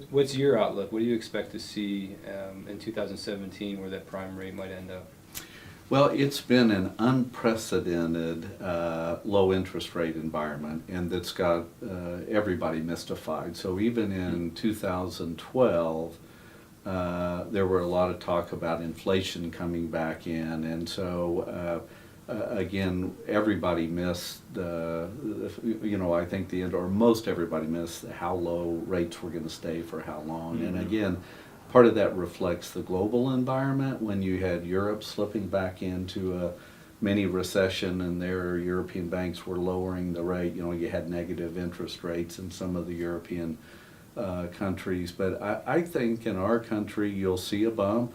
What's your outlook? What do you expect to see in 2017 where that prime rate might end up? Well, it's been an unprecedented low interest rate environment, and that's got everybody mystified. So even in 2012, there were a lot of talk about inflation coming back in, and so again, everybody missed, I think or most everybody missed how low rates were going to stay for how long. And again, part of that reflects the global environment when you had Europe slipping back into a mini recession and their European banks were lowering the rate. You had negative interest rates in some of the European countries. But I think in our country you'll see a bump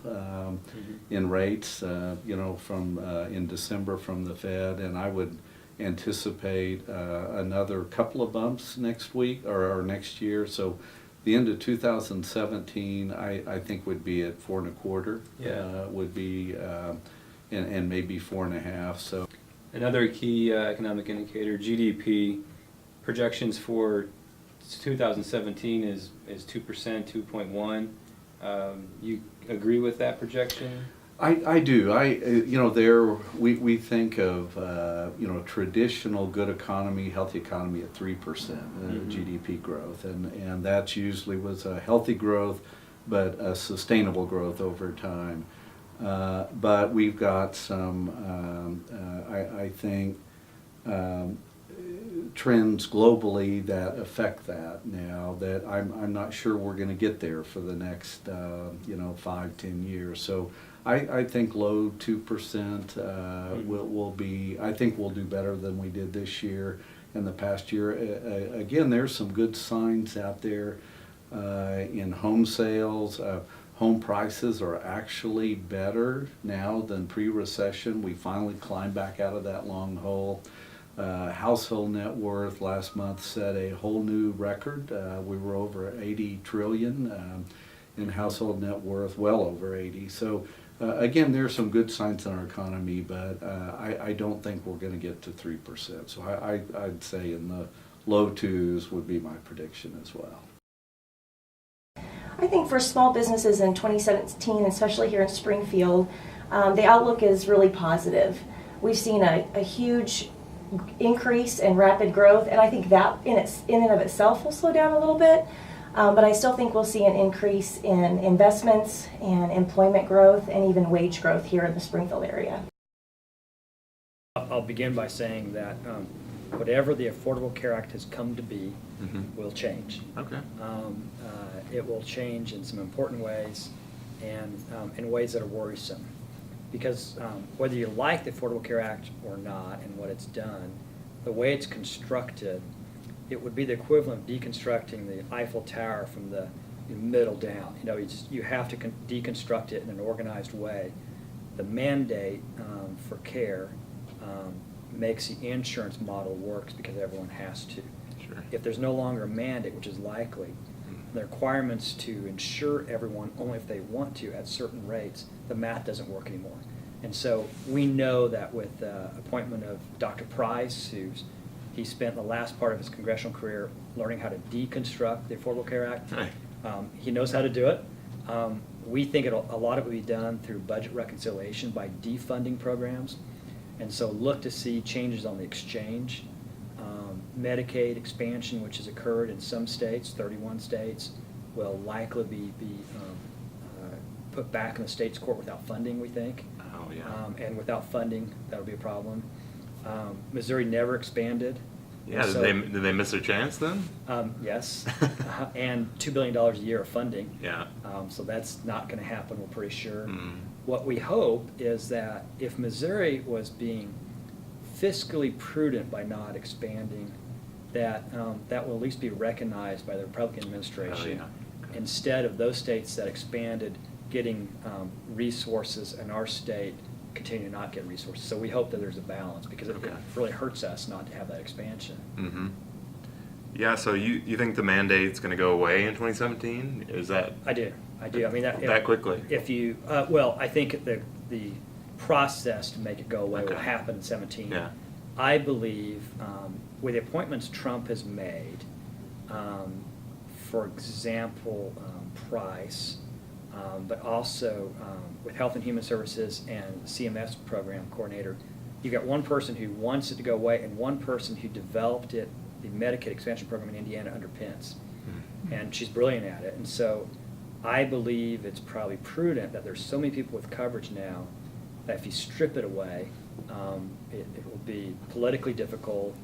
in rates, from in December from the Fed, and I would anticipate another couple of bumps next week or next year. So the end of 2017, I think would be at 4.25. Yeah. Would be, and maybe 4.5. So another key economic indicator, GDP projections for 2017 is 2%, 2.1. You agree with that projection? I do. We think of traditional good economy, healthy economy at 3% GDP growth, and that's usually was a healthy growth, but a sustainable growth over time. But we've got some, I think, trends globally that affect that now that I'm not sure we're going to get there for the next 5-10 years. So I think low 2% will be. I think we'll do better than we did this year and the past year. Again, there's some good signs out there in home sales. Home prices are actually better now than pre-recession. We finally climbed back out of that long hole. Household net worth last month set a whole new record. We were over 80 trillion in household net worth, well over 80. So again, there are some good signs in our economy, but I don't think we're going to get to 3%. So I'd say in the low 2s would be my prediction as well. I think for small businesses in 2017, especially here in Springfield, the outlook is really positive. We've seen a huge increase in rapid growth, and I think that in and of itself will slow down a little bit, but I still think we'll see an increase in investments and employment growth and even wage growth here in the Springfield area. I'll begin by saying that whatever the Affordable Care Act has come to be will change. Okay. It will change in some important ways and in ways that are worrisome. Because whether you like the Affordable Care Act or not and what it's done, the way it's constructed, it would be the equivalent of deconstructing the Eiffel Tower from the middle down. You have to deconstruct it in an organized way. The mandate for care makes the insurance model works because everyone has to. Sure. If there's no longer a mandate, which is likely, the requirements to insure everyone only if they want to at certain rates, the math doesn't work anymore. And so we know that with the appointment of Dr. Price, he spent the last part of his congressional career learning how to deconstruct the Affordable Care Act. Right. He knows how to do it. We think a lot of it will be done through budget reconciliation by defunding programs. And so look to see changes on the exchange. Medicaid expansion, which has occurred in some states, 31 states, will likely be put back in the state's court without funding, we think. Oh, yeah. And without funding, that'll be a problem. Missouri never expanded. Yeah, So, did they miss their chance then? yes, and $2 billion a year of funding. Yeah. So that's not going to happen, we're pretty sure. Mm. What we hope is that if Missouri was being fiscally prudent by not expanding, that will at least be recognized by the Republican administration. Oh, yeah. Okay. Instead of those states that expanded getting resources and our state continue to not get resources. So we hope that there's a balance because it really hurts us not to have that expansion. Mm-hmm. Yeah, so you think the mandate's going to go away in 2017? Is that? I do. I mean, that quickly? If you, I think the process to make it go away will happen in 17. Yeah. I believe with the appointments Trump has made, for example, price, but also with Health and Human Services and CMS program coordinator, you've got one person who wants it to go away and one person who developed it, the Medicaid expansion program in Indiana under Pence. And she's brilliant at it. And so I believe it's probably prudent that there's so many people with coverage now that if you strip it away, it will be politically difficult.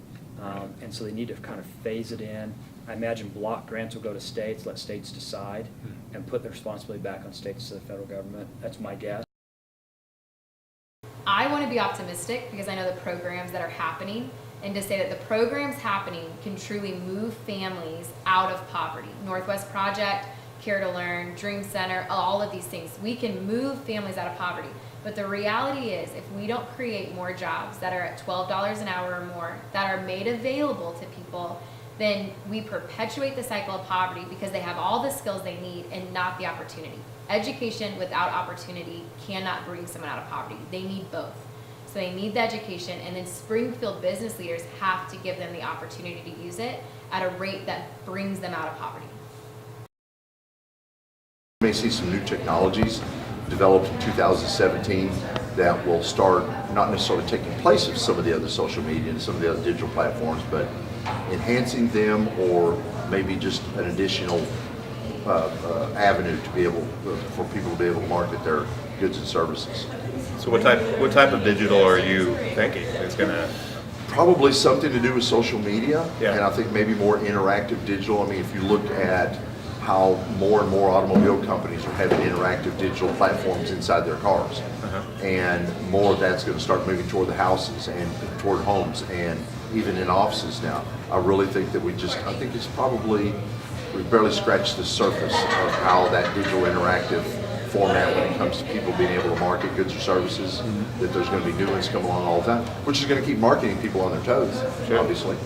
And so they need to kind of phase it in. I imagine block grants will go to states, let states decide, and put the responsibility back on states to the federal government. That's my guess. I want to be optimistic because I know the programs that are happening, and to say that the programs happening can truly move families out of poverty. Northwest Project, Care to Learn, Dream Center, all of these things. We can move families out of poverty. But the reality is, if we don't create more jobs that are at $12 an hour or more, that are made available to people, then we perpetuate the cycle of poverty because they have all the skills they need and not the opportunity. Education without opportunity cannot bring someone out of poverty. They need both. So they need the education, and then Springfield business leaders have to give them the opportunity to use it at a rate that brings them out of poverty. We may see some new technologies developed in 2017 that will start not necessarily taking place of some of the other social media and some of the other digital platforms, but enhancing them, or maybe just an additional avenue to be able for people to be able to market their goods and services. So what type of digital are you thinking is going to? Probably something to do with social media, Yeah. and I think maybe more interactive digital. I mean, if you look at how more and more automobile companies are having interactive digital platforms inside their cars, and more of that's going to start moving toward the houses and toward homes and even in offices now. I really think that I think it's probably, we've barely scratched the surface of how that digital interactive format when it comes to people being able to market goods or services, that there's going to be new ones coming along all the time, which is going to keep marketing people on their toes, obviously.